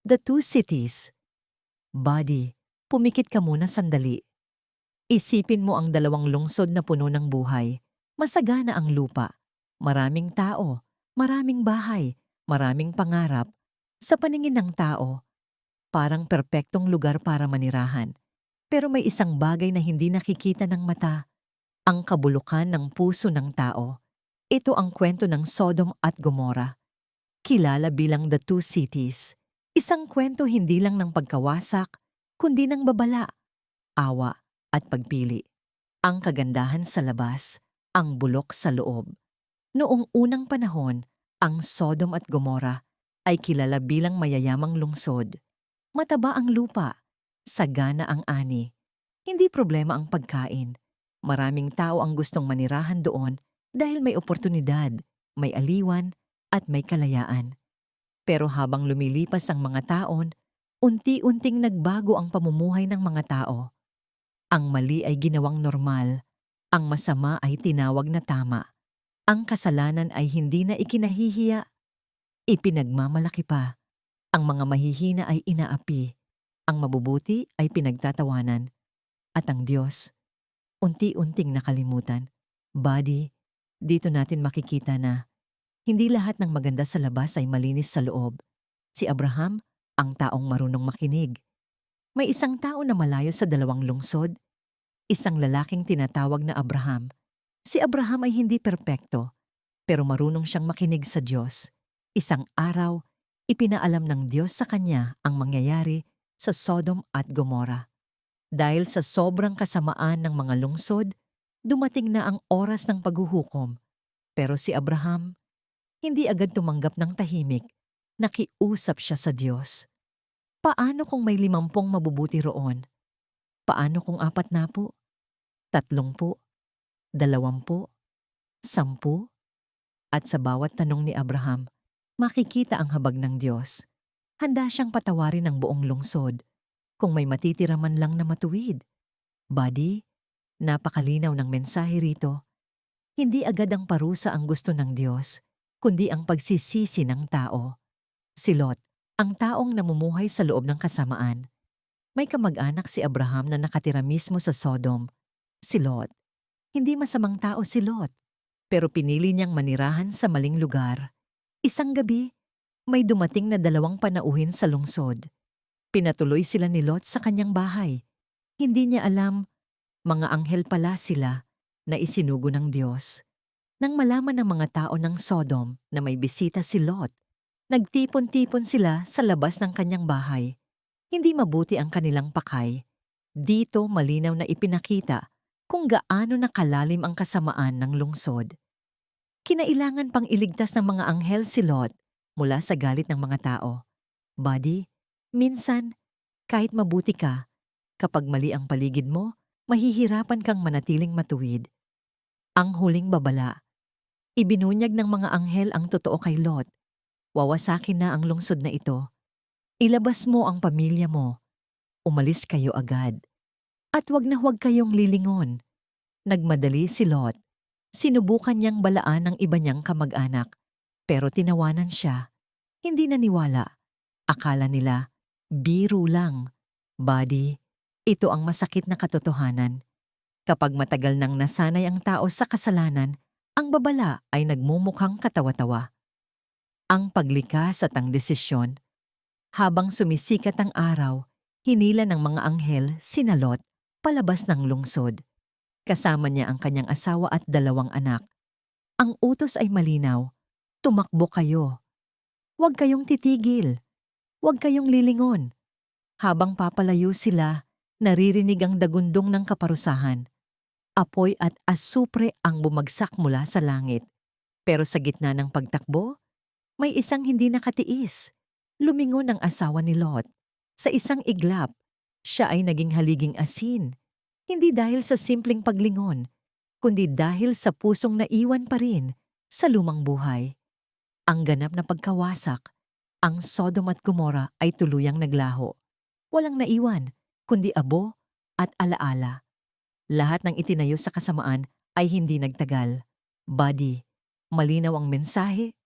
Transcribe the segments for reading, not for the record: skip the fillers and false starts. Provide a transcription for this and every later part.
The Two Cities. Buddy, pumikit ka muna sandali. Isipin mo ang dalawang lungsod na puno ng buhay. Masagana ang lupa. Maraming tao, maraming bahay, maraming pangarap. Sa paningin ng tao, parang perpektong lugar para manirahan. Pero may isang bagay na hindi nakikita ng mata. Ang kabulukan ng puso ng tao. Ito ang kwento ng Sodom at Gomorrah. Kilala bilang The Two Cities. Isang kwento hindi lang ng pagkawasak, kundi ng babala, awa at pagpili. Ang kagandahan sa labas, ang bulok sa loob. Noong unang panahon, ang Sodom at Gomorrah ay kilala bilang mayayamang lungsod. Mataba ang lupa, sagana ang ani. Hindi problema ang pagkain. Maraming tao ang gustong manirahan doon dahil may oportunidad, may aliwan, at may kalayaan. Pero habang lumilipas ang mga taon, unti-unting nagbago ang pamumuhay ng mga tao. Ang mali ay ginawang normal, ang masama ay tinawag na tama. Ang kasalanan ay hindi na ikinahihiya, ipinagmamalaki pa. Ang mga mahihina ay inaapi, ang mabubuti ay pinagtatawanan, at ang Diyos, unti-unting nakalimutan. Buddy, dito natin makikita na hindi lahat ng maganda sa labas ay malinis sa loob. Si Abraham, ang taong marunong makinig. May isang tao na malayo sa dalawang lungsod, isang lalaking tinatawag na Abraham. Si Abraham ay hindi perpekto, pero marunong siyang makinig sa Diyos. Isang araw, ipinaalam ng Diyos sa kanya ang mangyayari sa Sodom at Gomorrah. Dahil sa sobrang kasamaan ng mga lungsod, dumating na ang oras ng paghuhukom. Pero si Abraham, hindi agad tumanggap ng tahimik. Nakiusap siya sa Diyos. Paano kung may 50 mabubuti roon? Paano kung 40? 30? 20? 10? At sa bawat tanong ni Abraham, makikita ang habag ng Diyos. Handa siyang patawarin ang buong lungsod kung may matitira man lang na matuwid. Buddy, napakalinaw ng mensahe rito. Hindi agad ang parusa ang gusto ng Diyos, kundi ang pagsisisi ng tao. Si Lot, ang taong namumuhay sa loob ng kasamaan. May kamag-anak si Abraham na nakatira mismo sa Sodom. Si Lot. Hindi masamang tao si Lot, pero pinili niyang manirahan sa maling lugar. Isang gabi, may dumating na 2 panauhin sa lungsod. Pinatuloy sila ni Lot sa kanyang bahay. Hindi niya alam, mga anghel pala sila na isinugo ng Diyos. Nang malaman ng mga tao ng Sodom na may bisita si Lot, nagtipon-tipon sila sa labas ng kanyang bahay. Hindi mabuti ang kanilang pakay. Dito malinaw na ipinakita kung gaano nakalalim ang kasamaan ng lungsod. Kinailangan pang iligtas ng mga anghel si Lot mula sa galit ng mga tao. Buddy, minsan, kahit mabuti ka, kapag mali ang paligid mo, mahihirapan kang manatiling matuwid. Ang huling babala. Ibinunyag ng mga anghel ang totoo kay Lot. Wawasakin na ang lungsod na ito. Ilabas mo ang pamilya mo. Umalis kayo agad. At wag na huwag kayong lilingon. Nagmadali si Lot. Sinubukan niyang balaan ng iba niyang kamag-anak. Pero tinawanan siya. Hindi naniwala. Akala nila, biro lang. Buddy, ito ang masakit na katotohanan. Kapag matagal nang nasanay ang tao sa kasalanan, ang babala ay nagmumukhang katawa-tawa. Ang paglikas at ang desisyon. Habang sumisikat ang araw, hinila ng mga anghel sina Lot palabas ng lungsod. Kasama niya ang kanyang asawa at 2 anak. Ang utos ay malinaw. Tumakbo kayo. Huwag kayong titigil. Huwag kayong lilingon. Habang papalayo sila, naririnig ang dagundong ng kaparusahan. Apoy at asupre ang bumagsak mula sa langit. Pero sa gitna ng pagtakbo, may isang hindi nakatiis. Lumingon ang asawa ni Lot. Sa isang iglap, siya ay naging haliging asin. Hindi dahil sa simpleng paglingon, kundi dahil sa pusong naiwan pa rin sa lumang buhay. Ang ganap na pagkawasak, ang Sodom at Gomorrah ay tuluyang naglaho. Walang naiwan, kundi abo at alaala. Lahat ng itinayo sa kasamaan ay hindi nagtagal. Buddy, malinaw ang mensahe.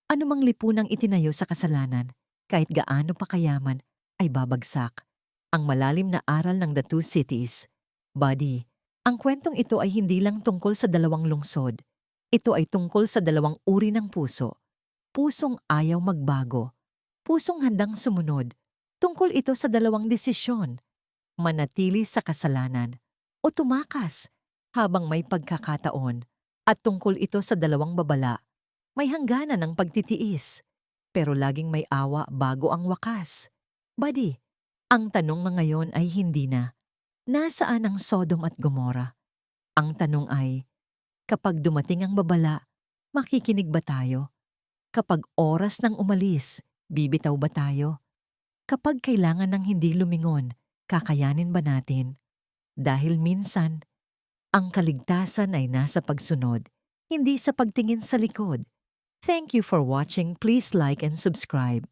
Anumang lipunang itinayo sa kasalanan, kahit gaano pa kayaman, ay babagsak. Ang malalim na aral ng The Two Cities. Buddy, ang kwentong ito ay hindi lang tungkol sa dalawang lungsod. Ito ay tungkol sa dalawang uri ng puso. Pusong ayaw magbago. Pusong handang sumunod. Tungkol ito sa dalawang desisyon. Manatili sa kasalanan o tumakas habang may pagkakataon. At tungkol ito sa dalawang babala. May hangganan ng pagtitiis. Pero laging may awa bago ang wakas. Buddy, ang tanong na ngayon ay hindi na, nasaan ang Sodom at Gomora? Ang tanong ay, kapag dumating ang babala, makikinig ba tayo? Kapag oras ng umalis, bibitaw ba tayo? Kapag kailangan ng hindi lumingon, kakayanin ba natin? Dahil minsan, ang kaligtasan ay nasa pagsunod, hindi sa pagtingin sa likod. Thank you for watching. Please like and subscribe.